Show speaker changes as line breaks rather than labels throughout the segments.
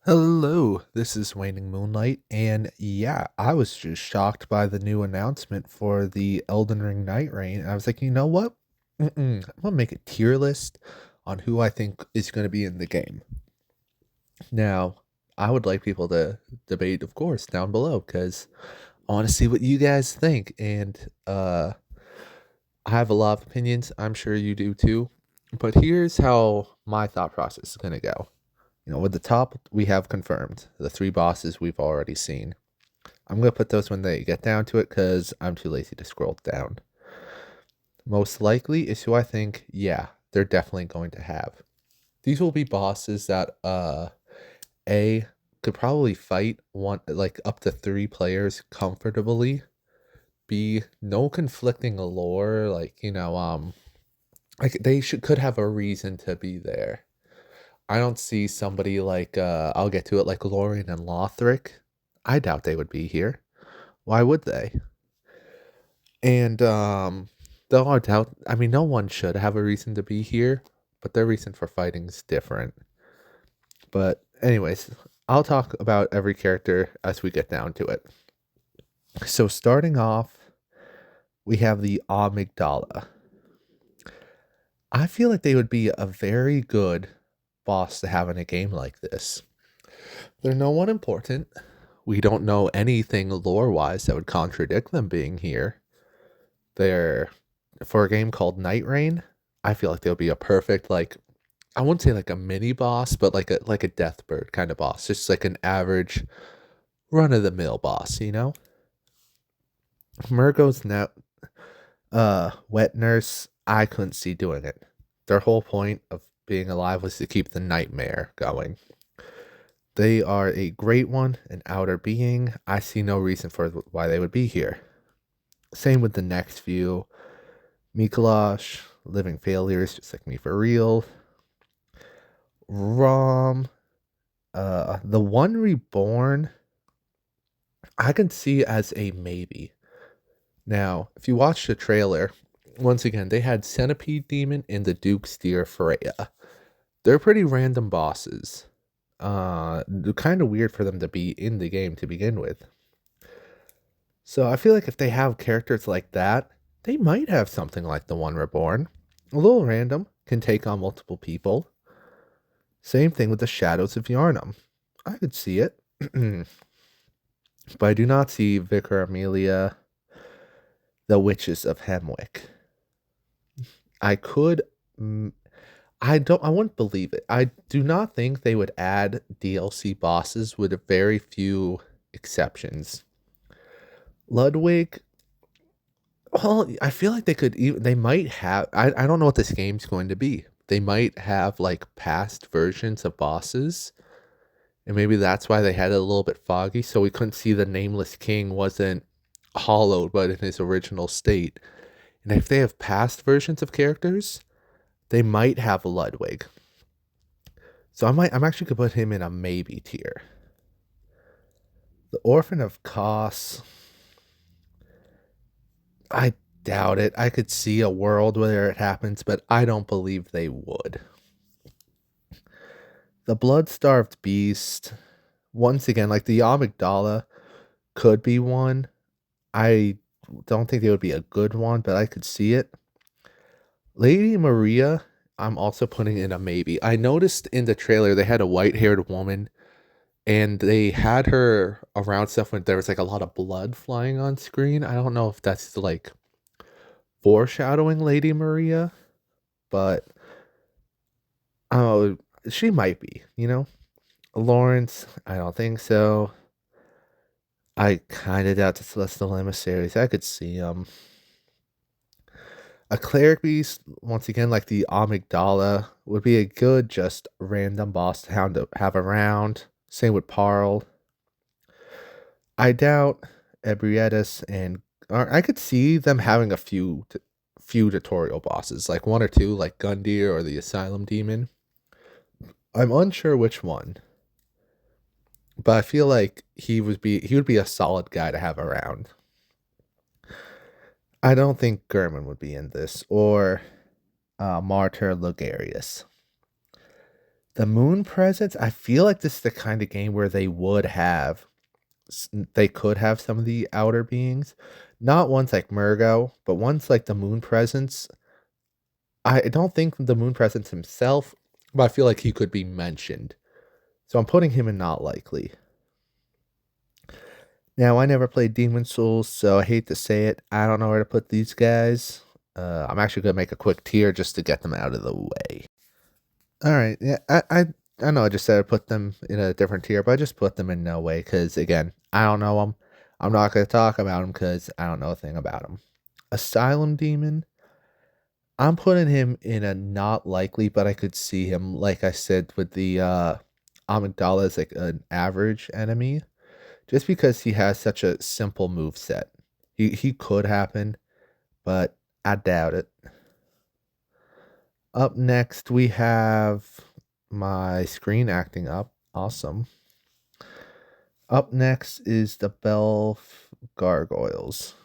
Hello, this is Waning Moonlight, and yeah, I was just shocked by the new announcement for the Elden Ring Nightreign. And I was like, you know what? I'm gonna make a tier list on who I think is gonna be in the game. Now, I would like people to debate, of course, down below because I want to see what you guys think. And I have a lot of opinions. I'm sure you do too. But here's how my thought process is gonna go. With the top, we have confirmed the three bosses we've already seen. I'm going to put those when they get down to it because I'm too lazy to scroll down. Most likely is who I think, yeah, they're definitely going to have. These will be bosses that, A, could probably fight one, like up to three players comfortably. B, no conflicting lore, like they could have a reason to be there. I don't see somebody like I'll get to it like Lorien and Lothric. I doubt they would be here. Why would they? And though I mean no one should have a reason to be here, but their reason for fighting is different. But anyways, I'll talk about every character as we get down to it. So starting off, we have the Amygdala. I feel like they would be a very good boss to have in a game like this. They're no one important. We don't know anything lore wise that would contradict them being here. They're for a game called Nightreign. I feel like they'll be a perfect I wouldn't say like a mini boss, but like a Deathbird kind of boss, just like an average run of the mill boss. Murgo's now wet nurse. I couldn't see doing it. Their whole point of being alive was to keep the nightmare going. They are a great one, an outer being. I see no reason for why they would be here. Same with the next few. Mikolash, living failures, just like me for real. Rom, the one reborn, I can see as a maybe. Now, if you watch the trailer, once again, they had Centipede Demon and the Duke's Deer Freya. They're pretty random bosses. They're kind of weird for them to be in the game to begin with. So I feel like if they have characters like that, they might have something like the one reborn. A little random, can take on multiple people. Same thing with the Shadows of Yarnum. I could see it. But I do not see Vicar Amelia, the Witches of Hemwick. I could. I wouldn't believe it. I do not think they would add DLC bosses with very few exceptions. Ludwig, well, I feel like they might have, I don't know what this game's going to be. They might have like past versions of bosses. And maybe that's why they had it a little bit foggy, so we couldn't see the Nameless King wasn't hollowed, but in his original state. And if they have past versions of characters, they might have Ludwig. So I'm actually gonna put him in a maybe tier. The Orphan of Kos, I doubt it. I could see a world where it happens, but I don't believe they would. The Blood-Starved Beast, once again, like the Amygdala could be one. I don't think they would be a good one, but I could see it. Lady Maria, I'm also putting in a maybe. I noticed in the trailer they had a white-haired woman and they had her around stuff when there was like a lot of blood flying on screen. I don't know if that's like foreshadowing Lady Maria, but oh, she might be. Lawrence, I don't think so. I kind of doubt the Celestial Emissaries. I could see them. A cleric beast, once again, like the Amygdala, would be a good, just random boss to have around. Same with Parl. I doubt Ebrietas and or I could see them having a few tutorial bosses, like one or two, like Gundyr or the Asylum Demon. I'm unsure which one, but I feel like he would be a solid guy to have around. I don't think Gurman would be in this or Martyr Logarius. The moon presence, I feel like this is the kind of game where they could have some of the outer beings, not ones like Murgo, but ones like the moon presence. I don't think the moon presence himself, but I feel like he could be mentioned. So I'm putting him in not likely. Now, I never played Demon Souls, so I hate to say it. I don't know where to put these guys. I'm actually going to make a quick tier just to get them out of the way. All right. Yeah, I know I just said I put them in a different tier, but I just put them in no way because, again, I don't know them. I'm not going to talk about them because I don't know a thing about them. Asylum Demon, I'm putting him in a not likely, but I could see him, like I said, with the Amygdala as like an average enemy, just because he has such a simple move set. He could happen, but I doubt it. Up next, we have my screen acting up. Awesome. Up next is the Belf Gargoyles.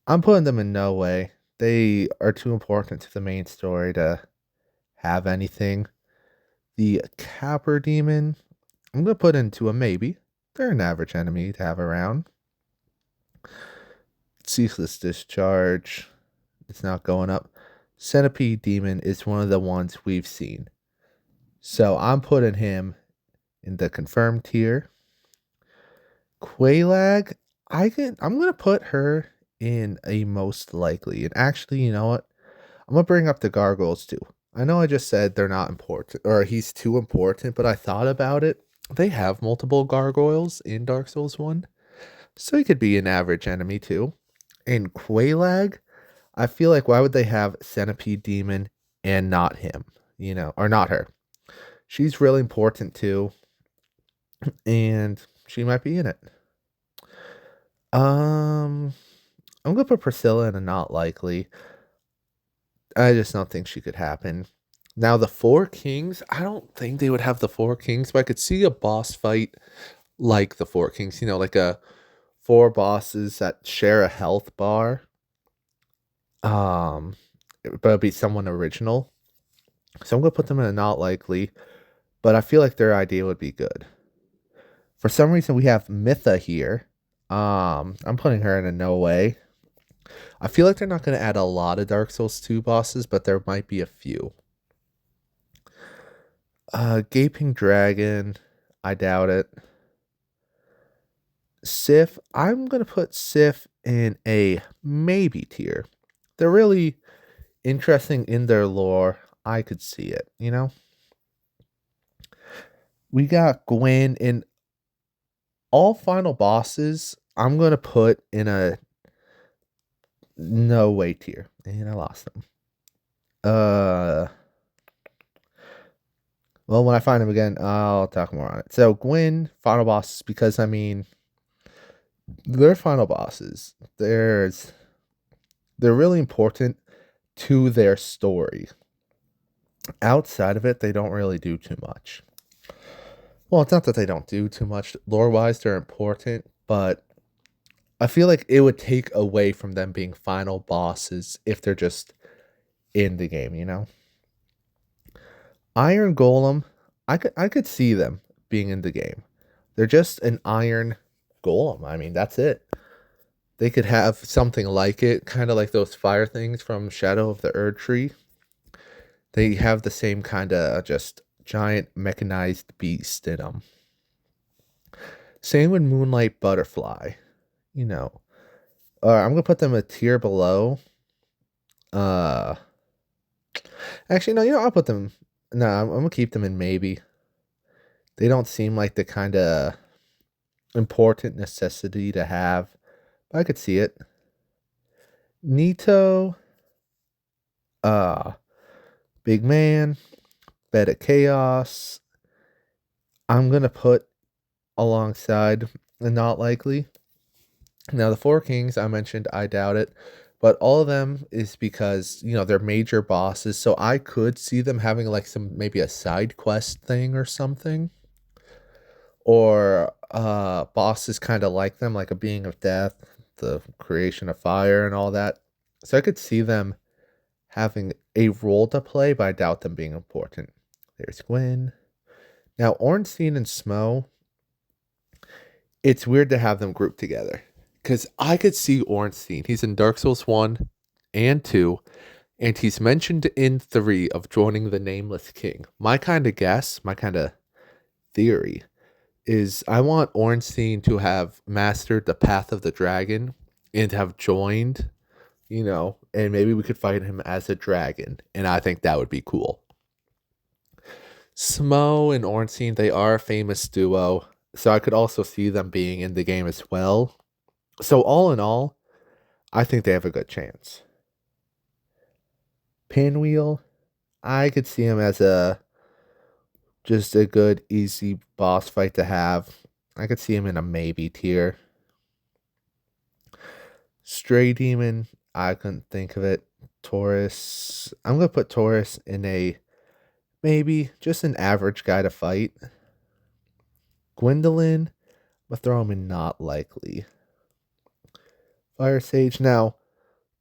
I'm putting them in no way. They are too important to the main story to have anything. The Capper Demon, I'm going to put into a maybe. They're an average enemy to have around. Ceaseless Discharge, it's not going up. Centipede Demon is one of the ones we've seen. So I'm putting him in the confirmed tier. Quaylag, I'm gonna put her in a most likely. And actually, you know what? I'm gonna bring up the gargoyles too. I know I just said they're not important or he's too important, but I thought about it. They have multiple gargoyles in Dark Souls 1. So he could be an average enemy too. And Quaylag, I feel like why would they have Centipede Demon and not him? Or not her. She's really important too, and she might be in it. I'm gonna put Priscilla in a not likely. I just don't think she could happen. Now the Four Kings, I don't think they would have the Four Kings, but I could see a boss fight like the Four Kings. Like a four bosses that share a health bar. Um, but it'd be someone original. So I'm gonna put them in a not likely, but I feel like their idea would be good. For some reason, we have Mytha here. I'm putting her in a no way. I feel like they're not going to add a lot of Dark Souls 2 bosses, but there might be a few. Gaping Dragon, I doubt it. Sif, I'm going to put Sif in a maybe tier. They're really interesting in their lore. I could see it. We got Gwen in all final bosses. I'm going to put in a no way tier. And I lost them. Well, when I find them again, I'll talk more on it. So Gwen, final bosses, because they're final bosses. They're really important to their story. Outside of it, they don't really do too much. Well, it's not that they don't do too much. Lore-wise, they're important, but I feel like it would take away from them being final bosses if they're just in the game. Iron Golem, I could see them being in the game. They're just an iron golem. I mean, that's it. They could have something like it, kind of like those fire things from Shadow of the Erd Tree. They have the same kind of just giant mechanized beast in them. Same with Moonlight Butterfly. I'm gonna put them a tier below. Actually, no. I'll put them. No, I'm gonna keep them in maybe. They don't seem like the kind of important necessity to have, but I could see it. Nito, Big Man, Bed of Chaos. I'm gonna put alongside the not likely. Now the Four Kings I mentioned, I doubt it, but all of them is because they're major bosses, so I could see them having like maybe a side quest thing or something, or bosses kind of like them, like a Being of Death, the creation of fire, and all that. So I could see them having a role to play, but I doubt them being important. There's Gwyn. Now, Ornstein and Smo, it's weird to have them grouped together. Because I could see Ornstein. He's in Dark Souls 1 and 2, and he's mentioned in 3 of joining the Nameless King. My kind of guess, my kind of theory, is I want Ornstein to have mastered the Path of the Dragon and have joined, and maybe we could fight him as a dragon. And I think that would be cool. Smo and Ornstein, they are a famous duo, so I could also see them being in the game as well. So all in all, I think they have a good chance. Pinwheel, I could see him as just a good, easy boss fight to have. I could see him in a maybe tier. Stray Demon, I couldn't think of it. Taurus, I'm going to put Taurus in a maybe, just an average guy to fight. Gwendolyn, I'm going to throw him in not likely. Fire Sage, now,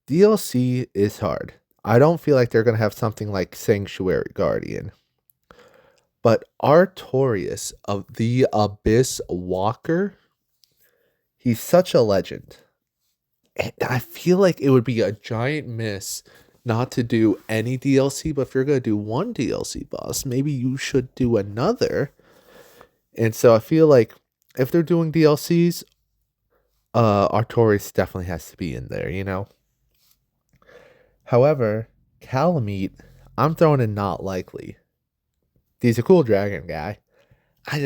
DLC is hard. I don't feel like they're going to have something like Sanctuary Guardian. But Artorias of the Abyss Walker, he's such a legend. And I feel like it would be a giant miss not to do any DLC, but if you're going to do one DLC boss, maybe you should do another. And so I feel like if they're doing DLCs, Artorias definitely has to be in there. However, Calamite, I'm throwing in not likely. He's a cool dragon guy. I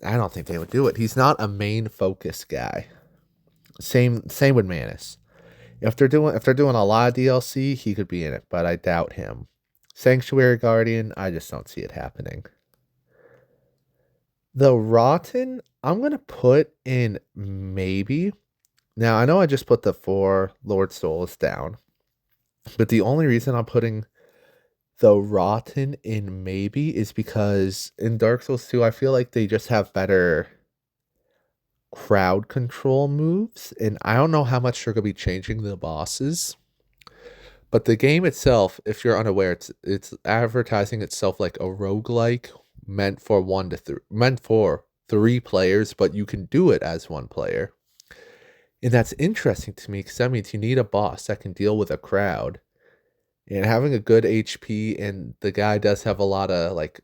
don't think they would do it. He's not a main focus guy. Same with Manus. If they're doing a lot of DLC, he could be in it, but I doubt him. Sanctuary Guardian, I just don't see it happening. The Rotten, I'm gonna put in maybe. Now I know I just put the 4 Lord Souls down, but the only reason I'm putting the Rotten in maybe is because in Dark Souls 2, I feel like they just have better crowd control moves, and I don't know how much they're going to be changing the bosses. But the game itself, if you're unaware, it's advertising itself like a roguelike meant for 3 players, but you can do it as 1 player. And that's interesting to me because that means you need a boss that can deal with a crowd. And having a good HP, and the guy does have a lot of like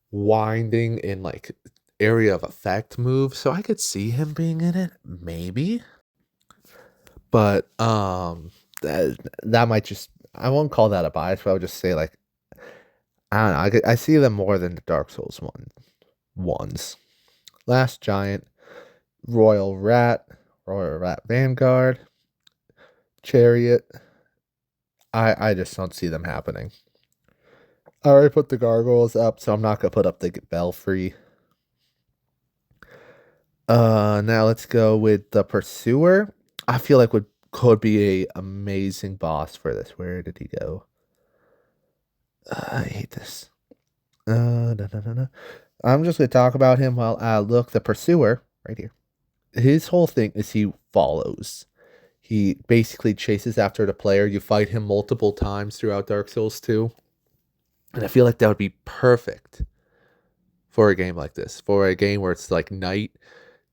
winding and like area of effect moves, so I could see him being in it, maybe. But that might just, I won't call that a bias, but I would just say like I don't know. I see them more than the Dark Souls ones. Last Giant, Royal Rat Vanguard, Chariot. I just don't see them happening. I already put the gargoyles up, so I'm not gonna put up the belfry. Now let's go with the Pursuer. I feel like could be a amazing boss for this. Where did he go? I hate this. No. I'm just gonna talk about him while I look. The Pursuer, right here. His whole thing is he follows. He basically chases after the player. You fight him multiple times throughout Dark Souls 2. And I feel like that would be perfect for a game like this. For a game where it's like night.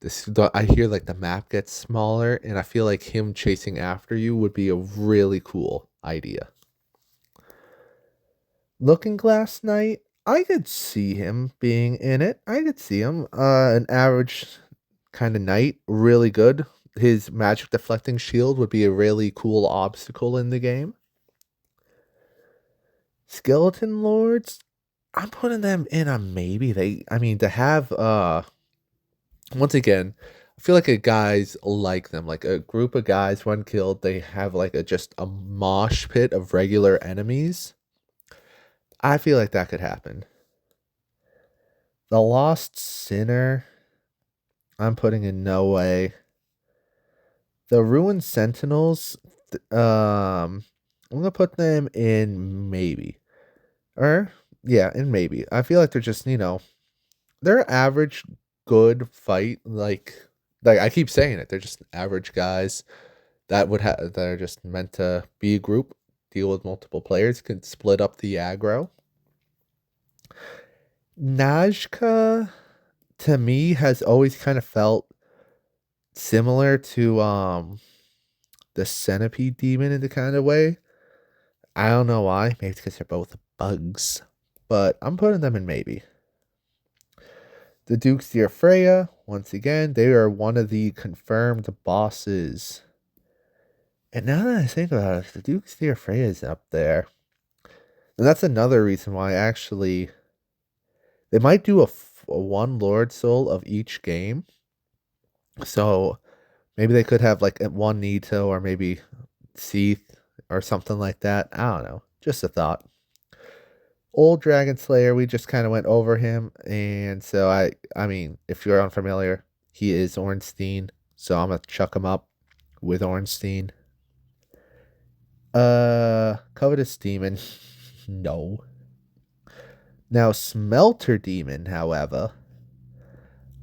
I hear like the map gets smaller, and I feel like him chasing after you would be a really cool idea. Looking Glass Knight, I could see him being in it. I could see him. An average kind of knight, really good. His magic deflecting shield would be a really cool obstacle in the game. Skeleton Lords, I'm putting them in a maybe. To have once again, I feel like guys like them, like a group of guys, one killed, they have like just a mosh pit of regular enemies. I feel like that could happen. The Lost Sinner, I'm putting in no way. The Ruined Sentinels, I'm gonna put them in maybe. In maybe. I feel like they're just, they're average good fight. Like I keep saying it, they're just average guys that are just meant to be a group, deal with multiple players, can split up the aggro. Najka, to me, has always kind of felt similar to the centipede demon in the kind of way. I don't know why. Maybe it's because they're both bugs. But I'm putting them in maybe. The Dukes of Freya, once again, they are one of the confirmed bosses. And now that I think about it, the Dukes of Freya is up there. And that's another reason why actually they might do a one Lord Soul of each game. So maybe they could have like one Nito or maybe Seath or something like that. I don't know. Just a thought. Old Dragon Slayer, we just kind of went over him, and so I mean, if you're unfamiliar, he is Ornstein, so I'm gonna chuck him up with Ornstein. Covetous Demon, no. Now Smelter Demon, however,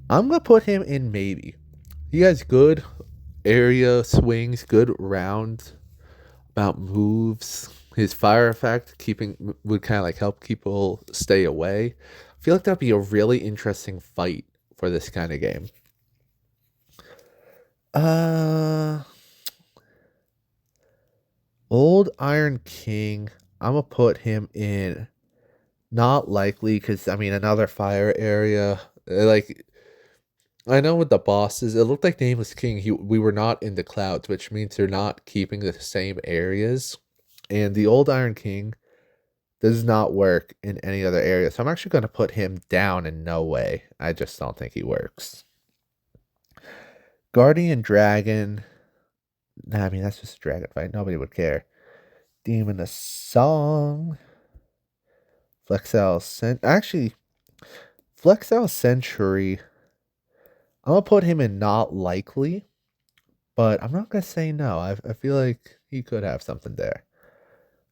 I'm gonna put him in maybe. He has good area swings, good round about moves. His fire effect would kind of like help people stay away. I feel like that'd be a really interesting fight for this kind of game. Uh Old Iron King, I'm gonna put him in not likely because I mean another fire area. Like I know with the bosses, it looked like Nameless King. We were not in the clouds, which means they're not keeping the same areas. And the old Iron King does not work in any other area. So I'm actually going to put him down in no way. I just don't think he works. Guardian Dragon. Nah, I mean, that's just a dragon fight. Nobody would care. Demon of Song. Actually, Flexel Century. I'm going to put him in not likely, but I'm not going to say no. I feel like he could have something there.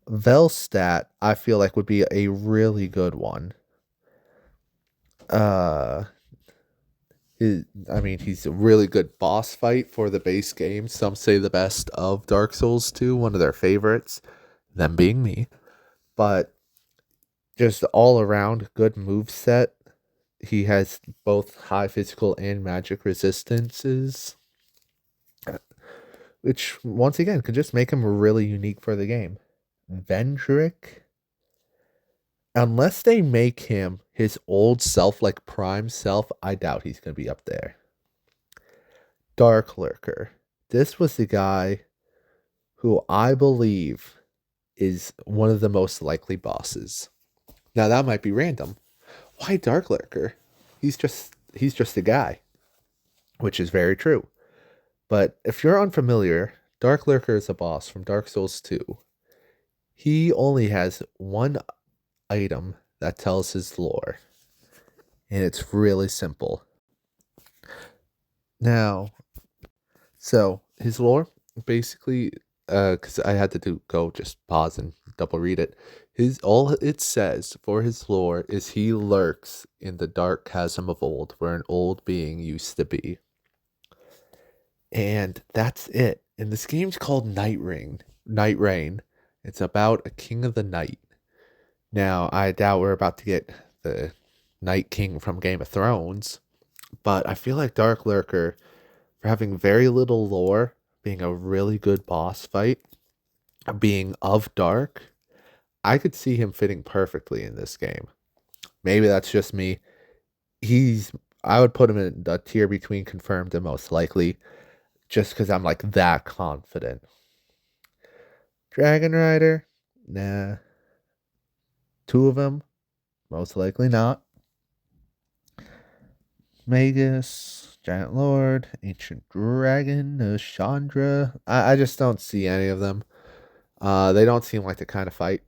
Velstat, I feel like would be a really good one. Uh, I mean, he's a really good boss fight for the base game. Some say the best of Dark Souls 2, one of their favorites, them being me. But just all around good move set. He has both high physical and magic resistances, which once again could just make him really unique for the game. Vendrick, unless they make him his old self, like prime self, I doubt he's going to be up there. Dark Lurker. This was the guy who I believe is one of the most likely bosses. Now that might be random. Why Dark Lurker? He's just a guy, which is very true. But if you're unfamiliar, Dark Lurker is a boss from Dark Souls 2. He only has one item that tells his lore, and it's really simple. Now, so his lore basically, because I had to go just pause and double read it. All it says for his lore is he lurks in the dark chasm of old, where an old being used to be, and that's it. And this game's called Nightreign. It's about a king of the night. Now, I doubt we're about to get the Night King from Game of Thrones, but I feel like Dark Lurker, for having very little lore, being a really good boss fight, being of dark, I could see him fitting perfectly in this game. Maybe that's just me. I would put him in the tier between confirmed and most likely, just because I'm like that confident. Dragon Rider, nah. Two of them, most likely not. Magus, Giant Lord, Ancient Dragon, Chandra. I just don't see any of them. They don't seem like the kind of fight.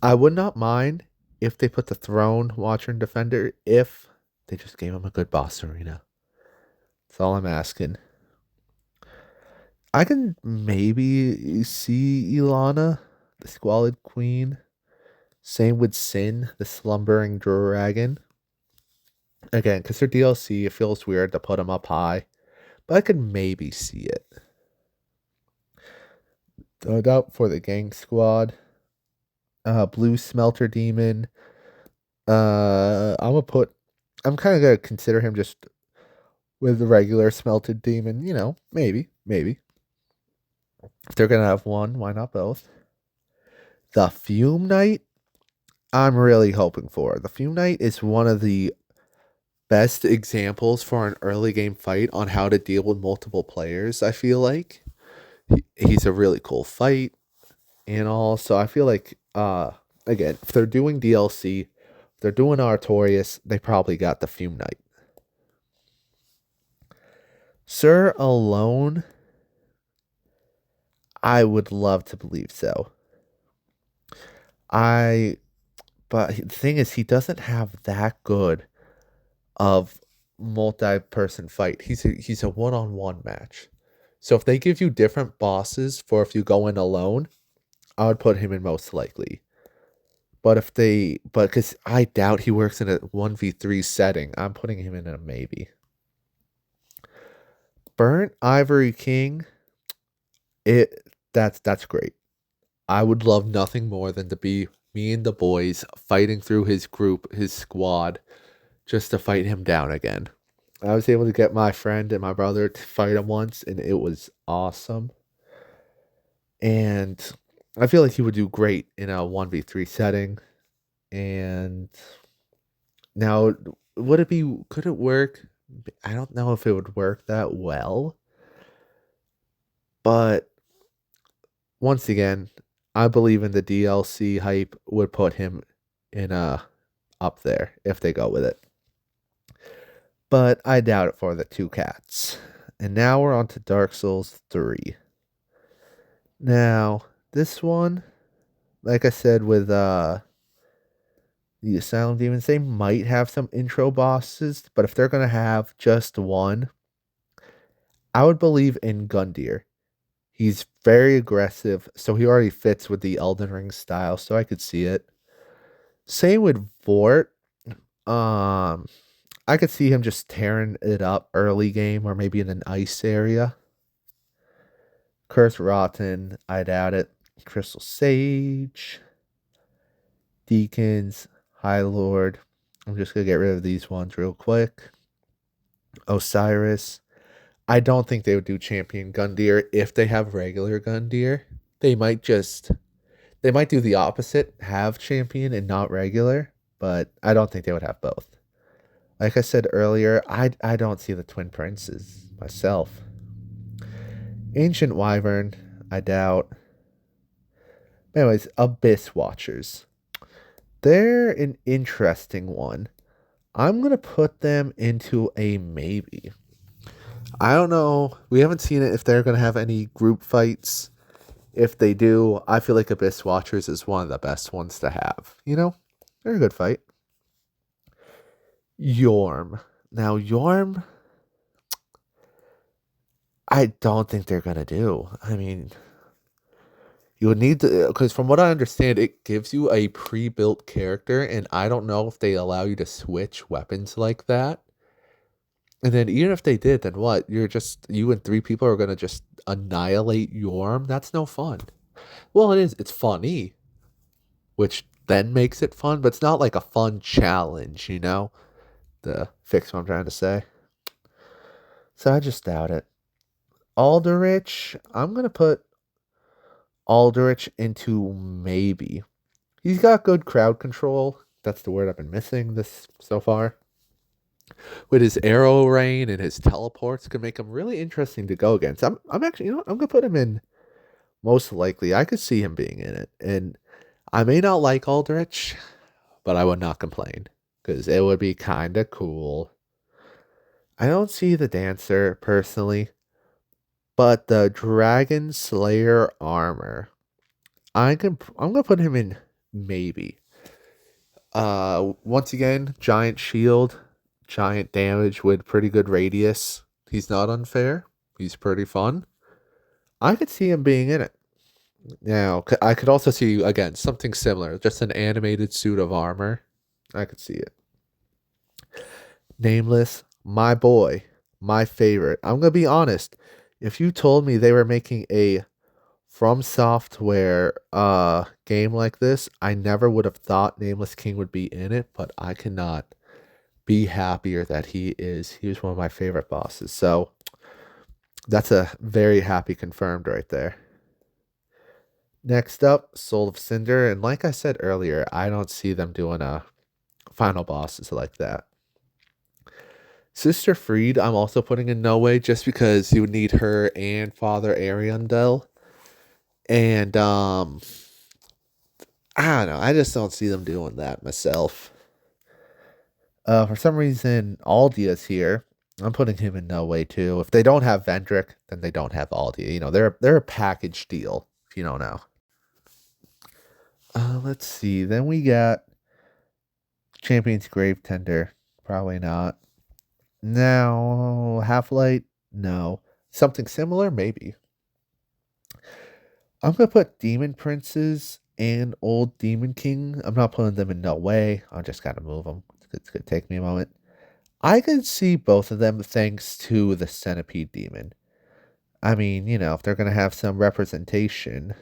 I would not mind if they put the Throne Watcher and Defender if they just gave him a good boss arena. That's all I'm asking. I can maybe see Ilana, the Squalid Queen. Same with Sin, the Slumbering Dragon. Again, because they're DLC, it feels weird to put them up high, but I could maybe see it. No doubt for the Gang Squad. Blue Smelter Demon. I'm gonna put. I'm kind of gonna consider him just with the regular smelted demon. Maybe if they're gonna have one, why not both? The Fume Knight. I'm really hoping for. The Fume Knight is one of the best examples for an early game fight on how to deal with multiple players. I feel like he's a really cool fight and all. So I feel like again, if they're doing DLC, if they're doing Artorias, they probably got the Fume Knight. Sir alone, I would love to believe so. I but the thing is he doesn't have that good of multi-person fight. He's a one-on-one match. So if they give you different bosses for if you go in alone, I would put him in most likely. But because I doubt he works in a 1v3 setting, I'm putting him in a maybe. Burnt Ivory King, that's great. I would love nothing more than to be me and the boys fighting through his group, his squad, just to fight him down again. I was able to get my friend and my brother to fight him once, and it was awesome. And I feel like he would do great in a 1v3 setting. And now, could it work? I don't know if it would work that well. But once again, I believe in the DLC hype would put him in up there if they go with it. But I doubt it for the two cats. And now we're on to Dark Souls 3. Now, this one, like I said with the Asylum Demons, they might have some intro bosses, but if they're gonna have just one, I would believe in Gundyr. He's very aggressive, so he already fits with the Elden Ring style, so I could see it. Same with Vort. Um, I could see him just tearing it up early game or maybe in an ice area. Curse Rotten, I doubt it. Crystal Sage, Deacons, High Lord. I'm just gonna get rid of these ones real quick. Osiris. I don't think they would do Champion Gundyr if they have regular Gundyr. They might just they might do the opposite, have Champion and not regular, but I don't think they would have both. Like I said earlier, I don't see the Twin Princes myself. Ancient Wyvern, I doubt. Anyways, Abyss Watchers. They're an interesting one. I'm going to put them into a maybe. I don't know. We haven't seen it if they're going to have any group fights. If they do, I feel like Abyss Watchers is one of the best ones to have. They're a good fight. Yorm. Now, Yorm, I don't think they're going to do. I mean, you would need to, because from what I understand, it gives you a pre-built character, and I don't know if they allow you to switch weapons like that. And then even if they did, then what? You and three people are gonna just annihilate Yorm? That's no fun. Well, it is. It's funny, which then makes it fun, but it's not like a fun challenge, To fix what I'm trying to say. So I just doubt it. Aldrich, I'm gonna put Aldrich into maybe. He's got good crowd control. That's the word I've been missing this so far. With his arrow rain and his teleports, could make him really interesting to go against. I'm actually, I'm gonna put him in most likely. I could see him being in it, and I may not like Aldrich, but I would not complain because it would be kind of cool. I don't see the dancer personally, but the Dragon Slayer armor, I'm gonna put him in maybe. Once again, giant shield, giant damage with pretty good radius. He's not unfair. He's pretty fun. I could see him being in it. Now, I could also see, again, something similar, just an animated suit of armor. I could see it. Nameless, my boy, my favorite. I'm going to be honest. If you told me they were making a From Software game like this, I never would have thought Nameless King would be in it, but I cannot be happier that he is. He was one of my favorite bosses. So that's a very happy confirmed right there. Next up, Soul of Cinder. And like I said earlier, I don't see them doing a final bosses like that. Sister Freed, I'm also putting in no way just because you would need her and Father Ariandel. And I don't know. I just don't see them doing that myself. For some reason, Aldia's here. I'm putting him in no way too. If they don't have Vendrick, then they don't have Aldia. You know, they're a package deal, if you don't know. Let's see. Then we got Champion's Grave Tender. Probably not. Now, Half-Light? No. Something similar? Maybe. I'm going to put Demon Princes and Old Demon King. I'm not putting them in no way. I just got to move them. It's going to take me a moment. I could see both of them thanks to the Centipede Demon. I mean, you know, if they're going to have some representation,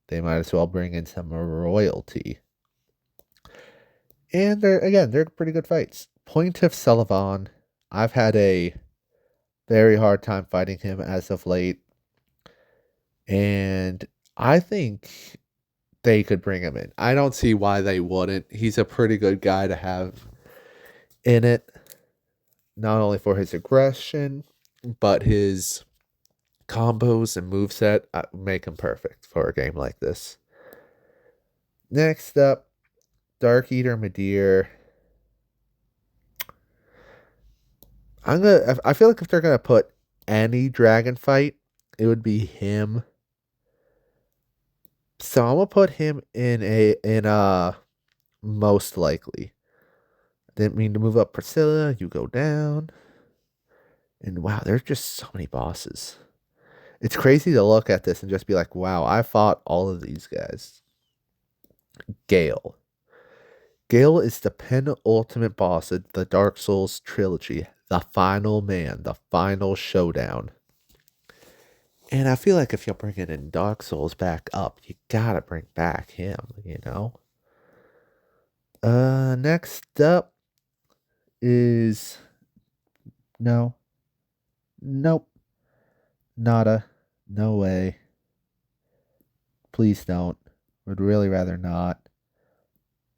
they might as well bring in some royalty. And they're pretty good fights. Point of Sullivan. I've had a very hard time fighting him as of late. And I think they could bring him in. I don't see why they wouldn't. He's a pretty good guy to have in it. Not only for his aggression, but his combos and moveset make him perfect for a game like this. Next up, Dark Eater Midir. I feel like if they're gonna put any dragon fight, it would be him. So I'm gonna put him in most likely. Didn't mean to move up Priscilla. You go down. And wow, there's just so many bosses. It's crazy to look at this and just be like, wow, I fought all of these guys. Gale. Gale is the penultimate boss of the Dark Souls trilogy. The final man. The final showdown. And I feel like if you're bringing in Dark Souls back up, you gotta bring back him, you know? Next up is... No. Nope. Nada. No way. Please don't. Would really rather not.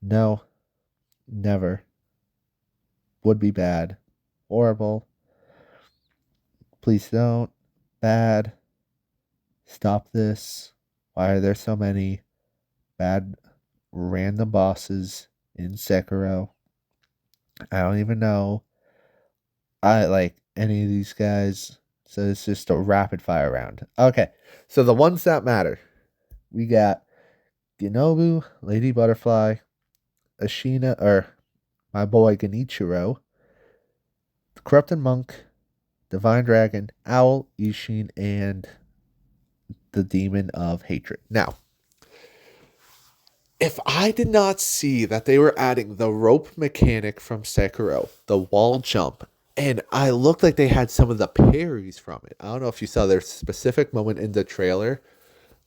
No. Never. Would be bad. Horrible. Please don't. Bad. Stop this. Why are there so many bad random bosses in Sekiro? I don't even know. I like any of these guys. So it's just a rapid fire round. Okay. So the ones that matter. We got Ginobu, Lady Butterfly, Ashina, or my boy Genichiro, the Corrupted Monk, Divine Dragon, Owl, Ishin, and the Demon of Hatred. Now, if I did not see that they were adding the rope mechanic from Sekiro, the wall jump, and I looked like they had some of the parries from it. I don't know if you saw their specific moment in the trailer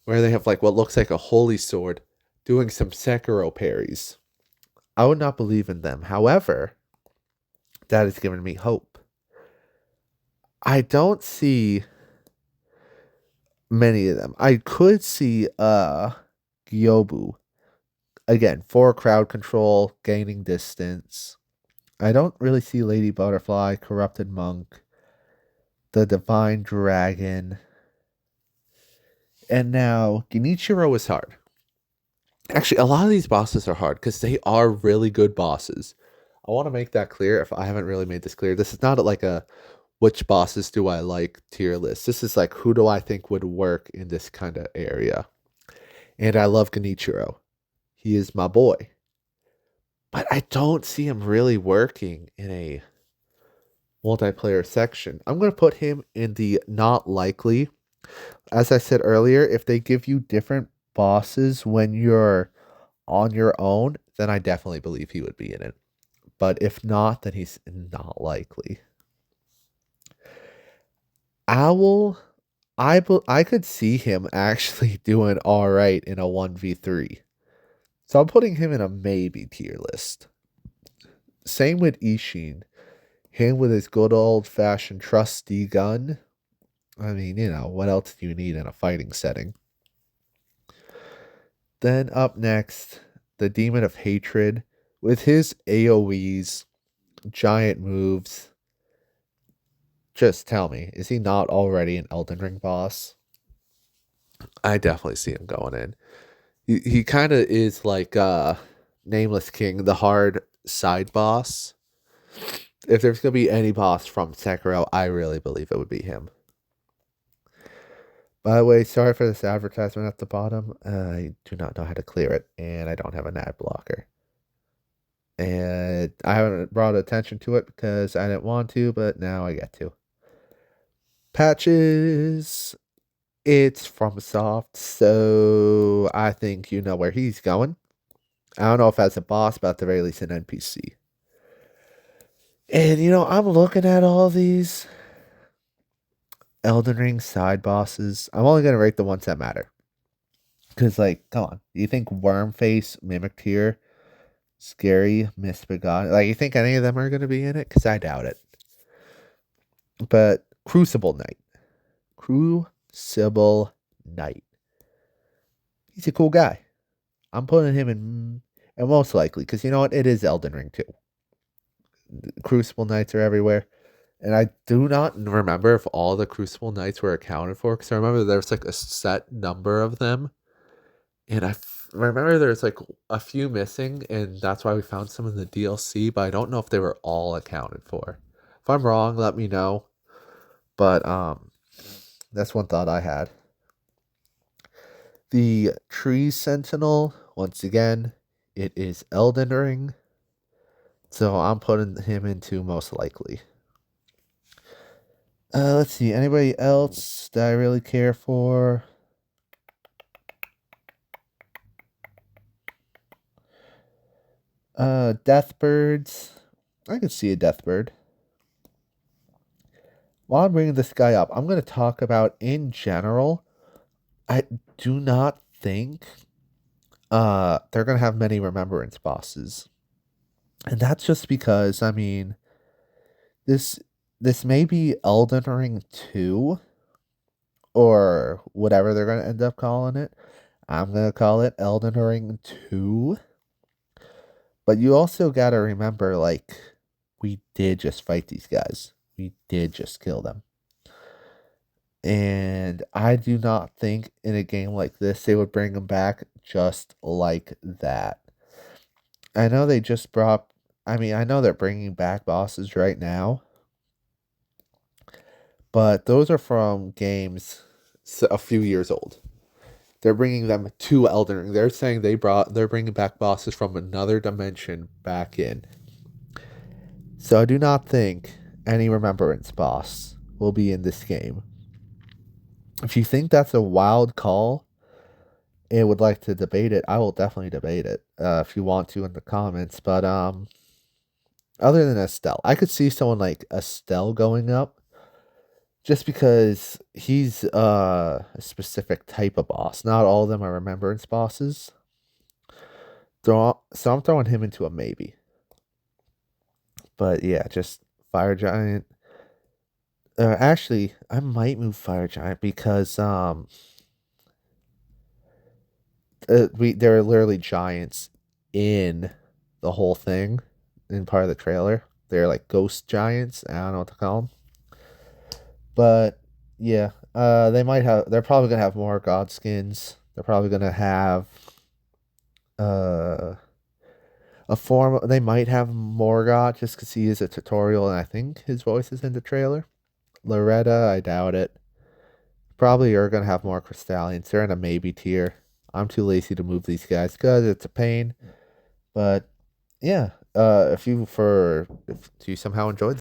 where they have like what looks like a holy sword doing some Sekiro parries. I would not believe in them. However, that has given me hope. I don't see many of them. I could see Gyobu. Again, for crowd control, gaining distance. I don't really see Lady Butterfly, Corrupted Monk, the Divine Dragon. And now, Genichiro is hard. Actually, a lot of these bosses are hard because they are really good bosses. I want to make that clear if I haven't really made this clear. This is not like a which bosses do I like tier list. This is like who do I think would work in this kind of area. And I love Genichiro. He is my boy. But I don't see him really working in a multiplayer section. I'm going to put him in the not likely. As I said earlier, if they give you different bosses when you're on your own, then I definitely believe he would be in it. But if not, then he's not likely. Owl, I could see him actually doing all right in a 1v3. So I'm putting him in a maybe tier list. Same with Ishin. Him with his good old fashioned trusty gun. I mean, what else do you need in a fighting setting? Then up next, the Demon of Hatred with his AoEs, giant moves. Just tell me, is he not already an Elden Ring boss? I definitely see him going in. He kind of is like Nameless King, the hard side boss. If there's gonna be any boss from Sekiro, I really believe it would be him. By the way, sorry for this advertisement at the bottom. I do not know how to clear it, and I don't have an ad blocker. And I haven't brought attention to it because I didn't want to, but now I get to. Patches. It's from Soft, so I think you know where he's going. I don't know if as a boss, but at the very least an NPC. And I'm looking at all these Elden Ring side bosses. I'm only gonna rate the ones that matter. Cause come on, do you think Wormface, Mimic Tear, Scary, Misbegotten, you think any of them are gonna be in it? Cause I doubt it. But Crucible Knight. Crucible Knight. He's a cool guy. I'm putting him in, and most likely, because you know what? It is Elden Ring too. Crucible Knights are everywhere. And I do not remember if all the Crucible Knights were accounted for, because I remember there's a set number of them. And I remember there's a few missing, and that's why we found some in the DLC, but I don't know if they were all accounted for. If I'm wrong, let me know. But that's one thought I had. The Tree Sentinel, once again, it is Elden Ring. So I'm putting him into most likely. Let's see, anybody else that I really care for? Deathbirds. I could see a Deathbird. While I'm bringing this guy up, I'm going to talk about in general. I do not think they're going to have many remembrance bosses. And that's just because, I mean, this may be Elden Ring 2 or whatever they're going to end up calling it. I'm going to call it Elden Ring 2. But you also got to remember, we did just fight these guys. We did just kill them. And I do not think in a game like this they would bring them back just like that. I know they just I know they're bringing back bosses right now. But those are from games a few years old. They're bringing them to Elden Ring. They're saying they're bringing back bosses from another dimension back in. So I do not think any remembrance boss will be in this game. If you think that's a wild call and would like to debate it, I will definitely debate it if you want to in the comments. But other than Estelle, I could see someone like Estelle going up just because he's a specific type of boss. Not all of them are remembrance bosses. So I'm throwing him into a maybe. But yeah, just Fire Giant. Actually, I might move Fire Giant because there are literally giants in the whole thing, in part of the trailer. They're like ghost giants. I don't know what to call them. But yeah, they're probably gonna have more god skins. They're probably gonna have a form. They might have Morgoth just because he is a tutorial, and I think his voice is in the trailer. Loretta, I doubt it. Probably are gonna have more Crystallians. They're in a maybe tier. I'm too lazy to move these guys because it's a pain. But yeah, if you somehow enjoyed